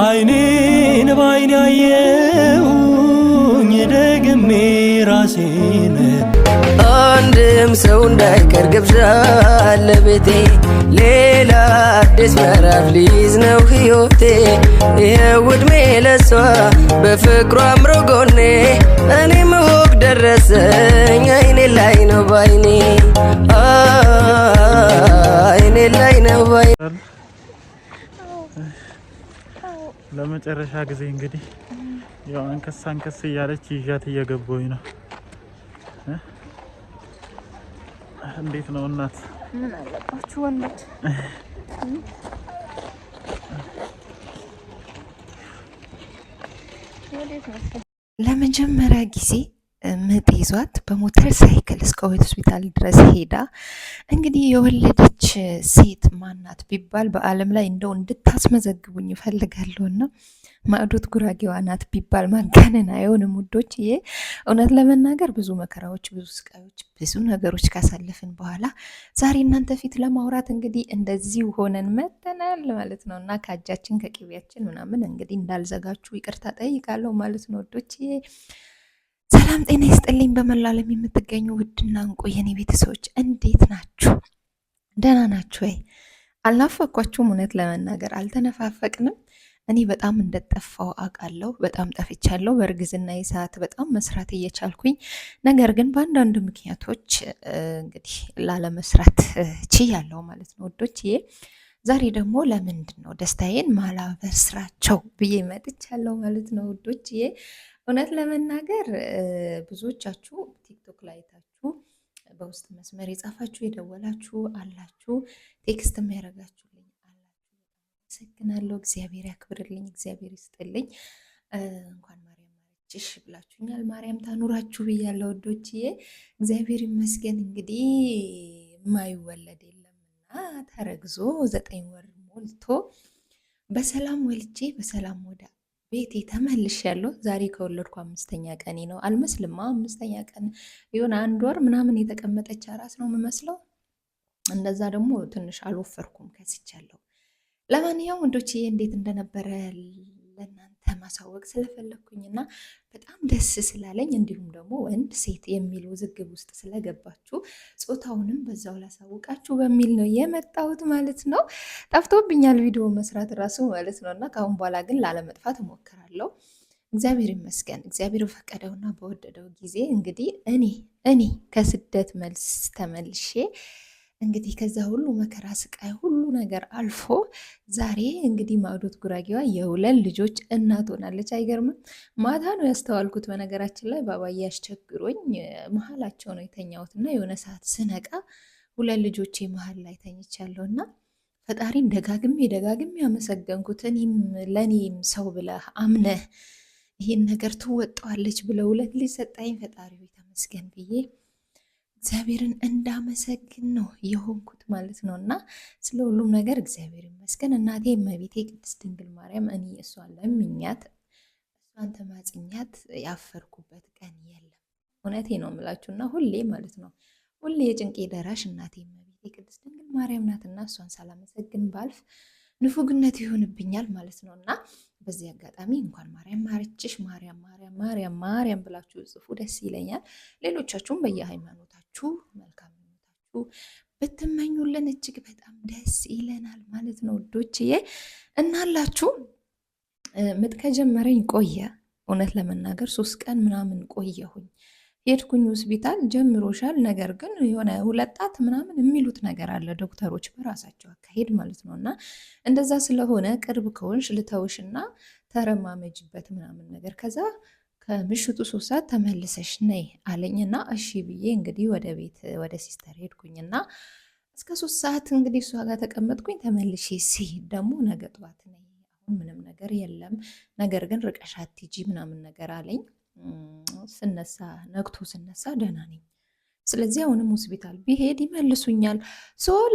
አይኔን ባይኔ ያየሁኝ ደግሜ ራሴን አንድም ሰው እንዳይቀር ግብዣ ለቤቴ ሌላ አዲስ ምዕራፍ ሊይዝ ነው ሕይወቴ ይኸው ዕድሜ ለሷ በፍቅሯ አምሮ ጎኔ እኔም እወቅ ደረሰኝ አይኔ ላይ ነው ባይኔ አይኔ ላይ ነው ባይኔ ለመጨረሻ ጊዜ እንግዲህ ያው አንከስ እያለች ይዣት እየገባሁኝ ነው። እንዴት ነው እናት? ምን አለባችሁ ወንዶች? ለመጀመሪያ ጊዜ ምጥ ይዟት በሞተር ሳይክል እስከ ሆስፒታል ድረስ ሄዳ እንግዲህ የወለደች ሴት ማናት ቢባል በዓለም ላይ እንደው እንድታስመዘግቡኝ እፈልጋለሁና ማዕዶት ጉራጌዋ ናት ቢባል ማጋነን አይሆንም ውዶችዬ። እውነት ለመናገር ብዙ መከራዎች፣ ብዙ ስቃዮች፣ ብዙ ነገሮች ካሳለፍን በኋላ ዛሬ እናንተ ፊት ለማውራት እንግዲህ እንደዚህ ሆነን መጥተናል ማለት ነው እና ከእጃችን ከቅቤያችን ምናምን እንግዲህ እንዳልዘጋችሁ ይቅርታ ጠይቃለሁ ማለት ነው ውዶችዬ። ሰላም ጤና ይስጥልኝ። በመላው ዓለም የምትገኙ ውድና እንቁ የኔ ቤተሰቦች እንዴት ናችሁ? ደህና ናችሁ ወይ? አልናፈኳችሁም? እውነት ለመናገር አልተነፋፈቅንም። እኔ በጣም እንደጠፋው አውቃለሁ። በጣም ጠፍቻለሁ። በእርግዝና ሰዓት በጣም መስራት እየቻልኩኝ፣ ነገር ግን በአንዳንድ ምክንያቶች እንግዲህ ላለመስራት ችያለሁ ማለት ነው ውዶችዬ። ዛሬ ደግሞ ለምንድን ነው ደስታዬን ማላበስራቸው ብዬ መጥቻለሁ ማለት ነው ውዶችዬ። እውነት ለመናገር ብዙዎቻችሁ ቲክቶክ ላይ አይታችሁ በውስጥ መስመር የጻፋችሁ የደወላችሁ አላችሁ፣ ቴክስት የሚያደርጋችሁልኝ አላችሁ። አመሰግናለሁ። እግዚአብሔር ያክብርልኝ፣ እግዚአብሔር ይስጥልኝ። እንኳን ማርያም ማረችሽ ብላችሁኛል። ማርያም ታኑራችሁ ብያለሁ ወዶችዬ። እግዚአብሔር ይመስገን። እንግዲህ የማይወለድ የለምና ተረግዞ 9 ወር ሞልቶ በሰላም ወልጄ በሰላም ወደ ቤቴ ተመልሻለሁ። ዛሬ ከወለድኩ 5ኛ ቀኔ ነው። አልመስልማ 5ኛ ቀን የሆነ 1 ወር ምናምን የተቀመጠች አራስ ነው የምመስለው። እንደዛ ደግሞ ትንሽ አልወፈርኩም፣ ከስቻለሁ። ለማንኛውም ወንዶችዬ እንዴት እንደነበረ ለእናንተ ማሳወቅ ስለፈለግኩኝና በጣም ደስ ስላለኝ እንዲሁም ደግሞ ወንድ ሴት የሚል ውዝግብ ውስጥ ስለገባችሁ ጾታውንም በዛው ላሳውቃችሁ በሚል ነው የመጣሁት ማለት ነው። ጠፍቶብኛል ቪዲዮ መስራት ራሱ ማለት ነው እና ከአሁን በኋላ ግን ላለመጥፋት እሞክራለሁ። እግዚአብሔር ይመስገን። እግዚአብሔር በፈቀደውና በወደደው ጊዜ እንግዲህ እኔ ከስደት መልስ ተመልሼ እንግዲህ ከዛ ሁሉ መከራ ስቃይ ሁሉ ነገር አልፎ ዛሬ እንግዲህ ማዕዶት ጉራጌዋ የ2 ልጆች እናት ሆናለች። አይገርምም? ማታ ነው ያስተዋልኩት። በነገራችን ላይ ባባዬ ያስቸግሮኝ መሀላቸው ነው የተኛሁትና የሆነ ሰዓት ስነቃ 2 ልጆቼ መሀል ላይ ተኝቻለሁ እና ፈጣሪን ደጋግሜ ያመሰገንኩት። እኔም ለእኔም ሰው ብለህ አምነህ ይህን ነገር ትወጣዋለች ብለው 2 ልጅ ሰጣኝ። ፈጣሪ ተመስገን ብዬ እግዚአብሔርን እንዳመሰግን ነው የሆንኩት ማለት ነው እና ስለ ሁሉም ነገር እግዚአብሔር ይመስገን። እናቴ እመቤቴ ቅድስት ድንግል ማርያም እኔ እሷን ለምኛት እሷን ተማጽኛት ያፈርኩበት ቀን የለም። እውነቴ ነው የምላችሁና ሁሌ ማለት ነው ሁሌ የጭንቄ ደራሽ እናቴ እመቤቴ ቅድስት ድንግል ማርያም ናትና እሷን ሳላመሰግን ባልፍ ንፉግነት ይሆንብኛል ማለት ነው እና በዚህ አጋጣሚ እንኳን ማርያም ማረችሽ ማርያም ብላችሁ ጽፉ፣ ደስ ይለኛል። ሌሎቻችሁም በየሃይማኖታችሁ መልካምነታችሁ ብትመኙልን እጅግ በጣም ደስ ይለናል ማለት ነው ውዶችዬ። እናላችሁ ምጥ ከጀመረኝ ቆየ። እውነት ለመናገር 3 ቀን ምናምን ቆየሁኝ። ሄድኩኝ ሆስፒታል። ጀምሮሻል፣ ነገር ግን የሆነ 2 ጣት ምናምን የሚሉት ነገር አለ ዶክተሮች በራሳቸው አካሄድ ማለት ነው እና እንደዛ ስለሆነ ቅርብ ከሆንሽ ልተውሽና ተረማመጅበት ምናምን ነገር ከዛ ከምሽቱ 3 ሰዓት ተመልሰሽ ነይ አለኝና እሺ ብዬ እንግዲህ ወደ ቤት ወደ ሲስተር ሄድኩኝና እስከ 3 ሰዓት እንግዲህ እሷ ጋር ተቀመጥኩኝ። ተመልሼ ሲሄድ ደግሞ ነገ ጠዋት ነይ፣ አሁን ምንም ነገር የለም፣ ነገር ግን ርቀሽ አትሂጂ ምናምን ነገር አለኝ። ስነሳ ነግቶ ስነሳ ደህና ነኝ። ስለዚህ አሁንም ሆስፒታል ቢሄድ ይመልሱኛል።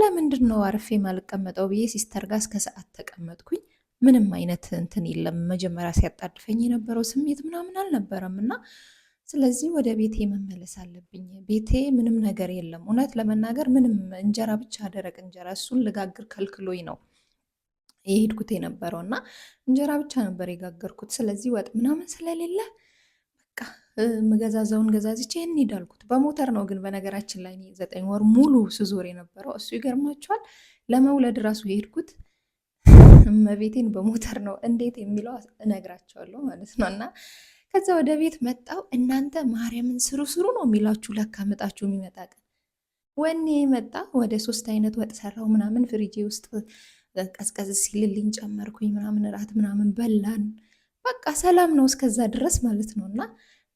ለምንድን ነው አርፌ ማልቀመጠው ብዬ ሲስተር ጋር እስከ ሰዓት ተቀመጥኩኝ። ምንም አይነት እንትን የለም። መጀመሪያ ሲያጣድፈኝ የነበረው ስሜት ምናምን አልነበረም እና ስለዚህ ወደ ቤቴ መመለስ አለብኝ። ቤቴ ምንም ነገር የለም። እውነት ለመናገር ምንም እንጀራ ብቻ ደረቅ እንጀራ እሱን ልጋግር ከልክሎኝ ነው የሄድኩት የነበረው እና እንጀራ ብቻ ነበር የጋገርኩት። ስለዚህ ወጥ ምናምን ስለሌለ በቃ ምገዛዛውን ገዛዝቼ እንሂድ አልኩት። በሞተር ነው ግን በነገራችን ላይ 9 ወር ሙሉ ስዞር የነበረው። እሱ ይገርማችኋል፣ ለመውለድ ራሱ የሄድኩት እመቤቴን በሞተር ነው። እንዴት የሚለው እነግራቸዋለሁ ማለት ነው። እና ከዛ ወደ ቤት መጣው። እናንተ ማርያምን ስሩ ስሩ ነው የሚላችሁ ለካ ምጣችሁ የሚመጣ ቀን ወኔ መጣ። ወደ 3 አይነት ወጥ ሰራው ምናምን ፍሪጄ ውስጥ ቀዝቀዝ ሲልልኝ ጨመርኩኝ ምናምን እራት ምናምን በላን። በቃ ሰላም ነው እስከዛ ድረስ ማለት ነው። እና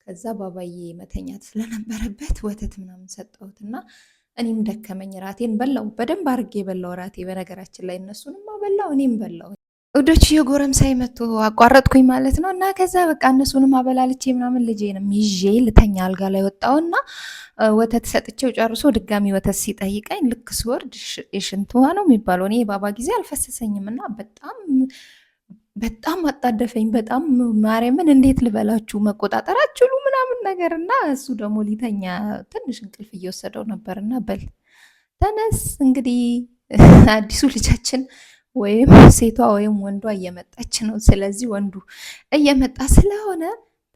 ከዛ ባባዬ መተኛት ስለነበረበት ወተት ምናምን ሰጠሁትና እኔም ደከመኝ፣ ራቴን በላው። በደንብ አድርጌ በላው ራቴ። በነገራችን ላይ እነሱንም በላው እኔም በላው። ወዶች የጎረምሳይ መጥቶ አቋረጥኩኝ ማለት ነው። እና ከዛ በቃ እነሱንም አበላልቼ ምናምን ልጄንም ይዤ ልተኛ አልጋ ላይ ወጣውና ወተት ሰጥቼው ጨርሶ ድጋሚ ወተት ሲጠይቀኝ ልክ ስወርድ የሽንት ውሃ ነው የሚባለው። እኔ የባባ ጊዜ አልፈሰሰኝም እና በጣም አጣደፈኝ። በጣም ማርያምን እንዴት ልበላችሁ መቆጣጠር አችሉ ምናምን ነገር እና እሱ ደግሞ ሊተኛ ትንሽ እንቅልፍ እየወሰደው ነበርና በል ተነስ እንግዲህ አዲሱ ልጃችን ወይም ሴቷ ወይም ወንዷ እየመጣች ነው። ስለዚህ ወንዱ እየመጣ ስለሆነ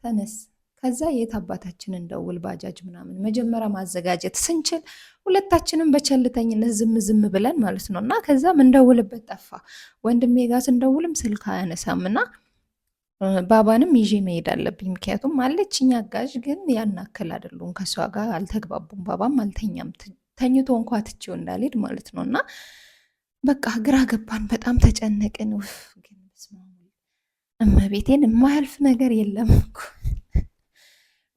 ተነስ። ከዛ የት አባታችን እንደውል ባጃጅ ምናምን መጀመሪያ ማዘጋጀት ስንችል ሁለታችንም በቸልተኝነት ዝም ብለን ማለት ነው። እና ከዛ ምንደውልበት ጠፋ። ወንድሜ ጋር ስንደውልም ስልክ አያነሳም እና ባባንም ይዤ መሄድ አለብኝ። ምክንያቱም አለችኝ አጋዥ፣ ግን ያናክል አይደሉም፣ ከሷ ጋር አልተግባቡም። ባባም አልተኛም፣ ተኝቶ እንኳ ትቼው እንዳልሄድ ማለት ነው። እና በቃ ግራ ገባን፣ በጣም ተጨነቅን። ግን እመቤቴን የማያልፍ ነገር የለም እኮ።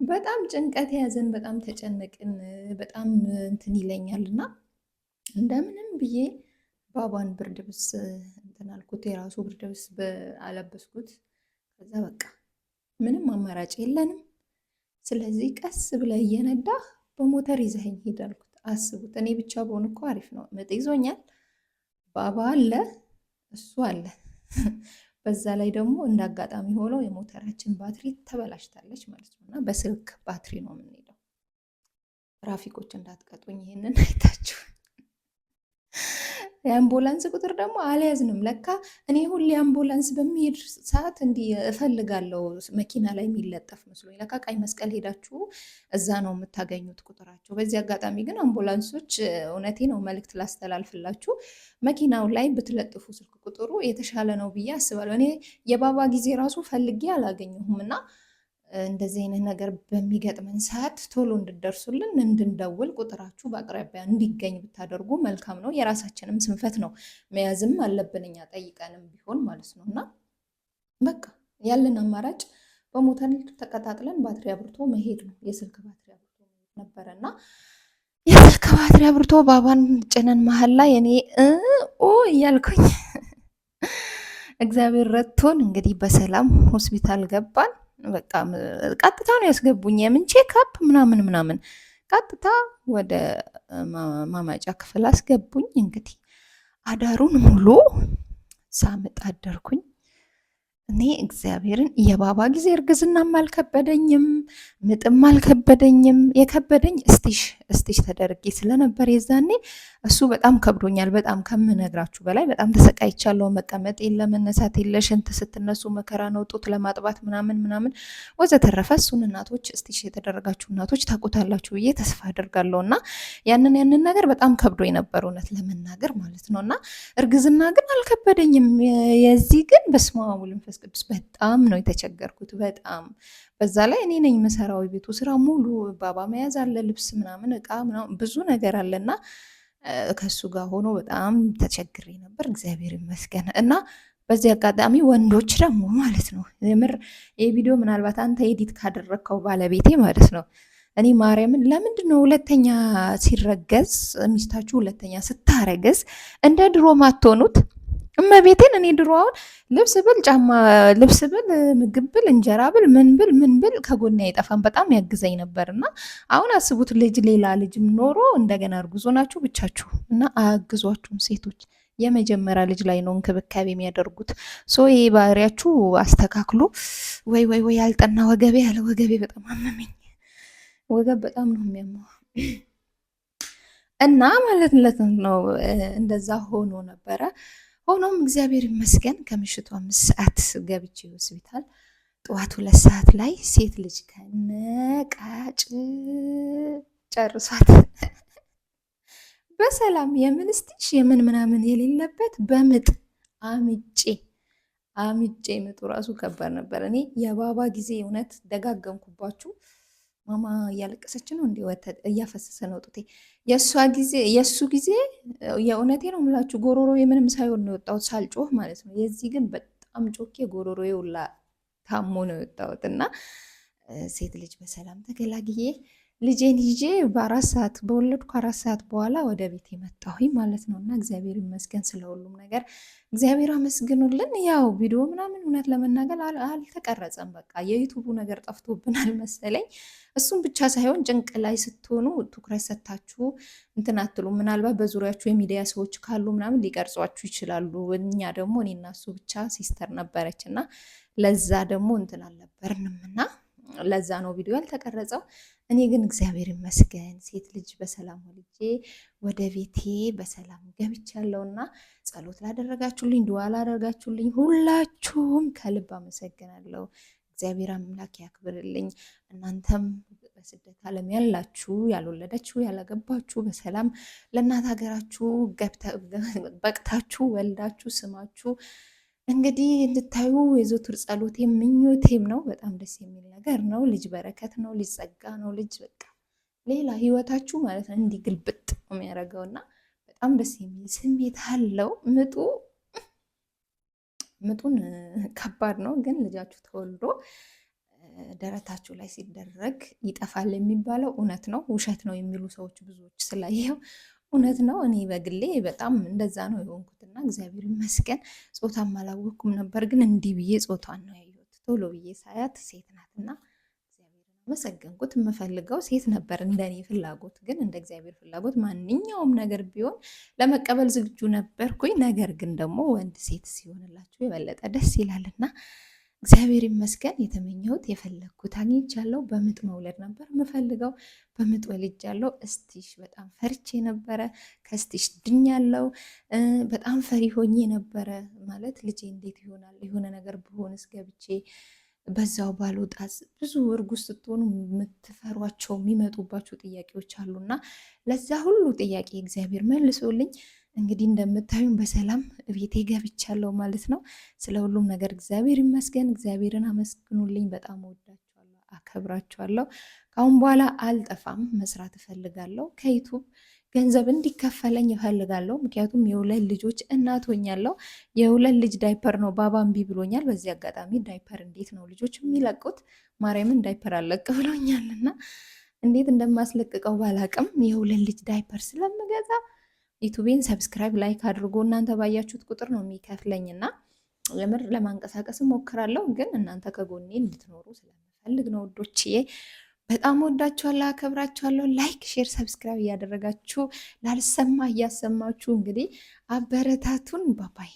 በጣም ጭንቀት የያዘን፣ በጣም ተጨነቅን። በጣም እንትን ይለኛል እና እንደምንም ብዬ ባባን ብርድ ልብስ እንትን አልኩት፣ የራሱ ብርድ ልብስ አለበስኩት። ከዛ በቃ ምንም አማራጭ የለንም፣ ስለዚህ ቀስ ብለህ እየነዳህ በሞተር ይዘኸኝ ሂድ አልኩት። አስቡት፣ እኔ ብቻ በሆን እኮ አሪፍ ነው። ምጥ ይዞኛል፣ ባባ አለ፣ እሱ አለ። በዛ ላይ ደግሞ እንደ አጋጣሚ ሆኖ የሞተራችን ባትሪ ተበላሽታለች ማለት ነው። እና በስልክ ባትሪ ነው የምንሄደው። ትራፊኮች እንዳትቀጡኝ ይሄንን አይታችሁ። የአምቡላንስ ቁጥር ደግሞ አልያዝንም። ለካ እኔ ሁሌ አምቡላንስ በሚሄድ ሰዓት እንዲህ እፈልጋለሁ መኪና ላይ የሚለጠፍ መስሎኝ፣ ለካ ቀይ መስቀል ሄዳችሁ እዛ ነው የምታገኙት ቁጥራቸው። በዚህ አጋጣሚ ግን አምቡላንሶች፣ እውነቴ ነው መልእክት ላስተላልፍላችሁ፣ መኪናው ላይ ብትለጥፉ ስልክ ቁጥሩ የተሻለ ነው ብዬ አስባለሁ። እኔ የባባ ጊዜ ራሱ ፈልጌ አላገኘሁም እና እንደዚህ አይነት ነገር በሚገጥመን ሰዓት ቶሎ እንድደርሱልን እንድንደውል ቁጥራችሁ በአቅራቢያ እንዲገኝ ብታደርጉ መልካም ነው። የራሳችንም ስንፈት ነው፣ መያዝም አለብን እኛ ጠይቀንም ቢሆን ማለት ነው። እና በቃ ያለን አማራጭ በሞተር ተቀጣጥለን ባትሪ አብርቶ መሄድ ነው። የስልክ ባትሪ አብርቶ መሄድ ነበረ እና የስልክ ባትሪ አብርቶ ባባን ጭነን መሀል ላይ እኔ እያልኩኝ እግዚአብሔር ረድቶን እንግዲህ በሰላም ሆስፒታል ገባን። በቃ ቀጥታ ነው ያስገቡኝ። የምን ቼክአፕ ምናምን ቀጥታ ወደ ማማጫ ክፍል አስገቡኝ። እንግዲህ አዳሩን ሙሉ ሳምጥ አደርኩኝ። እኔ እግዚአብሔርን የባባ ጊዜ እርግዝናም አልከበደኝም፣ ምጥም አልከበደኝም። የከበደኝ እስቲሽ ተደርጌ ስለነበር የዛኔ እሱ በጣም ከብዶኛል። በጣም ከምነግራችሁ በላይ በጣም ተሰቃይቻለሁ። መቀመጥ የለ መነሳት የለ፣ ሽንት ስትነሱ መከራ ነው፣ ጡት ለማጥባት ምናምን ወዘተረፈ። እሱን እናቶች እስቲሽ የተደረጋችሁ እናቶች ታውቁታላችሁ ብዬ ተስፋ አደርጋለሁ። እና ያንን ነገር በጣም ከብዶኝ ነበር እውነት ለመናገር ማለት ነው። እና እርግዝና ግን አልከበደኝም። የዚህ ግን በስመ አብ ወወልድ ወመንፈስ ቅዱስ በጣም ነው የተቸገርኩት። በጣም በዛ ላይ እኔ ነኝ መሰራዊ ቤቱ ስራ ሙሉ ባባ መያዝ አለ፣ ልብስ ምናምን እቃ ምናምን ብዙ ነገር አለና ከሱ ጋር ሆኖ በጣም ተቸግሬ ነበር። እግዚአብሔር ይመስገን። እና በዚህ አጋጣሚ ወንዶች ደግሞ ማለት ነው የምር የቪዲዮ ምናልባት አንተ ኤዲት ካደረግከው ባለቤቴ ማለት ነው እኔ ማርያምን ለምንድን ነው ሁለተኛ ሲረገዝ ሚስታችሁ ሁለተኛ ስታረገዝ እንደ ድሮ ማትሆኑት? እመቤቴን እኔ ድሮ አሁን ልብስ ብል ጫማ ልብስ ብል ምግብ ብል እንጀራ ብል ምን ብል ከጎኔ አይጠፋም። በጣም ያግዘኝ ነበር። እና አሁን አስቡት ልጅ ሌላ ልጅም ኖሮ እንደገና እርጉዞ ናችሁ ብቻችሁ እና አያግዟችሁም ሴቶች። የመጀመሪያ ልጅ ላይ ነው እንክብካቤ የሚያደርጉት። ይሄ ባህሪያችሁ አስተካክሉ። ወይ ያልጠና ወገቤ ያለ ወገቤ በጣም አመመኝ። ወገብ በጣም ነው የሚያመው እና ማለት ነው እንደዛ ሆኖ ነበረ። ሆኖም እግዚአብሔር ይመስገን ከምሽቱ 5 ሰዓት ገብቼ ሆስፒታል ጠዋት 2 ሰዓት ላይ ሴት ልጅ ከነቃጭ ጨርሷት በሰላም የምንስቲሽ የምን ምናምን የሌለበት በምጥ አምጬ ምጡ ራሱ ከባድ ነበር። እኔ የባባ ጊዜ እውነት ደጋገምኩባችሁ። ማማ እያለቀሰች ነው እንዲ ወተት እያፈሰሰ ነው ጡቴ። የእሱ ጊዜ የእውነቴ ነው የምላችሁ ጎሮሮ የምንም ሳይሆን ነው የወጣሁት ሳልጮህ ማለት ነው። የዚህ ግን በጣም ጮኬ ጎሮሮ የውላ ታሞ ነው የወጣሁት እና ሴት ልጅ በሰላም ተገላግዬ ልጄን ይዤ በ4 ሰዓት በወለድኩ 4 ሰዓት በኋላ ወደ ቤት የመጣሁኝ ማለት ነው። እና እግዚአብሔር ይመስገን ስለ ሁሉም ነገር እግዚአብሔር አመስግኑልን። ያው ቪዲዮ ምናምን እውነት ለመናገር አልተቀረጸም። በቃ የዩቱቡ ነገር ጠፍቶብናል መሰለኝ። እሱም ብቻ ሳይሆን ጭንቅ ላይ ስትሆኑ ትኩረት ሰታችሁ እንትን አትሉ። ምናልባት በዙሪያችሁ የሚዲያ ሰዎች ካሉ ምናምን ሊቀርጿችሁ ይችላሉ። እኛ ደግሞ እኔና እሱ ብቻ ሲስተር ነበረች እና ለዛ ደግሞ እንትን አልነበርንም እና ለዛ ነው ቪዲዮ ያልተቀረጸው። እኔ ግን እግዚአብሔር ይመስገን ሴት ልጅ በሰላም ወልጄ ወደ ቤቴ በሰላም ገብቻለሁና ጸሎት ላደረጋችሁልኝ፣ ዱዓ ላደረጋችሁልኝ ሁላችሁም ከልብ አመሰግናለሁ። እግዚአብሔር አምላክ ያክብርልኝ። እናንተም በስደት ዓለም ያላችሁ ያልወለዳችሁ ያላገባችሁ በሰላም ለእናት ሀገራችሁ በቅታችሁ ወልዳችሁ ስማችሁ እንግዲህ እንድታዩ የዘወትር ጸሎቴም ምኞቴም ነው። በጣም ደስ የሚል ነገር ነው። ልጅ በረከት ነው። ልጅ ጸጋ ነው። ልጅ በቃ ሌላ ህይወታችሁ ማለት ነው እንዲህ ግልብጥ የሚያደርገውና በጣም ደስ የሚል ስሜት አለው። ምጡን ከባድ ነው፣ ግን ልጃችሁ ተወልዶ ደረታችሁ ላይ ሲደረግ ይጠፋል የሚባለው እውነት ነው ውሸት ነው የሚሉ ሰዎች ብዙዎች ስላየው እውነት ነው። እኔ በግሌ በጣም እንደዛ ነው የሆንኩትና እግዚአብሔር ይመስገን። ጾታም አላወቅኩም ነበር፣ ግን እንዲህ ብዬ ጾታን ነው ያየሁት። ቶሎ ብዬ ሳያት ሴት ናትና እግዚአብሔርን አመሰገንኩት። የምፈልገው ሴት ነበር እንደኔ ፍላጎት፣ ግን እንደ እግዚአብሔር ፍላጎት ማንኛውም ነገር ቢሆን ለመቀበል ዝግጁ ነበርኩኝ። ነገር ግን ደግሞ ወንድ ሴት ሲሆንላችሁ የበለጠ ደስ ይላልና እግዚአብሔር ይመስገን። የተመኘሁት የፈለግኩት አግኝቻለሁ። በምጥ መውለድ ነበር የምፈልገው፣ በምጥ ወልጃለሁ። እስቲሽ በጣም ፈርቼ ነበረ፣ ከስቲሽ ድኛለሁ። በጣም ፈሪ ሆኜ ነበረ ማለት ልጄ እንዴት ይሆናል የሆነ ነገር ብሆንስ ገብቼ በዛው ባልወጣስ። ብዙ እርጉዝ ስትሆኑ የምትፈሯቸው የሚመጡባቸው ጥያቄዎች አሉና ለዛ ሁሉ ጥያቄ እግዚአብሔር መልሶልኝ እንግዲህ እንደምታዩን በሰላም ቤቴ ገብቻለሁ ማለት ነው። ስለ ሁሉም ነገር እግዚአብሔር ይመስገን። እግዚአብሔርን አመስግኑልኝ። በጣም ወዳችኋለሁ፣ አከብራችኋለሁ። ካሁን በኋላ አልጠፋም፣ መስራት እፈልጋለሁ። ከዩቱብ ገንዘብ እንዲከፈለኝ እፈልጋለሁ። ምክንያቱም የሁለት ልጆች እናት ሆኛለሁ። የሁለት ልጅ ዳይፐር ነው ባባ እምቢ ብሎኛል። በዚህ አጋጣሚ ዳይፐር እንዴት ነው ልጆች የሚለቁት? ማርያምን ዳይፐር አለቅ ብሎኛልና እንዴት እንደማስለቅቀው ባላቅም የሁለት ልጅ ዳይፐር ስለምገዛ ዩቱቤን ሰብስክራይብ ላይክ አድርጎ እናንተ ባያችሁት ቁጥር ነው የሚከፍለኝና የምር ለማንቀሳቀስ ሞክራለሁ። ግን እናንተ ከጎኔ እንድትኖሩ ስለምፈልግ ነው ውዶችዬ። በጣም ወዳችኋለሁ፣ አከብራችኋለሁ። ላይክ፣ ሼር፣ ሰብስክራይብ እያደረጋችሁ ላልሰማ እያሰማችሁ እንግዲህ አበረታቱን። ባባይ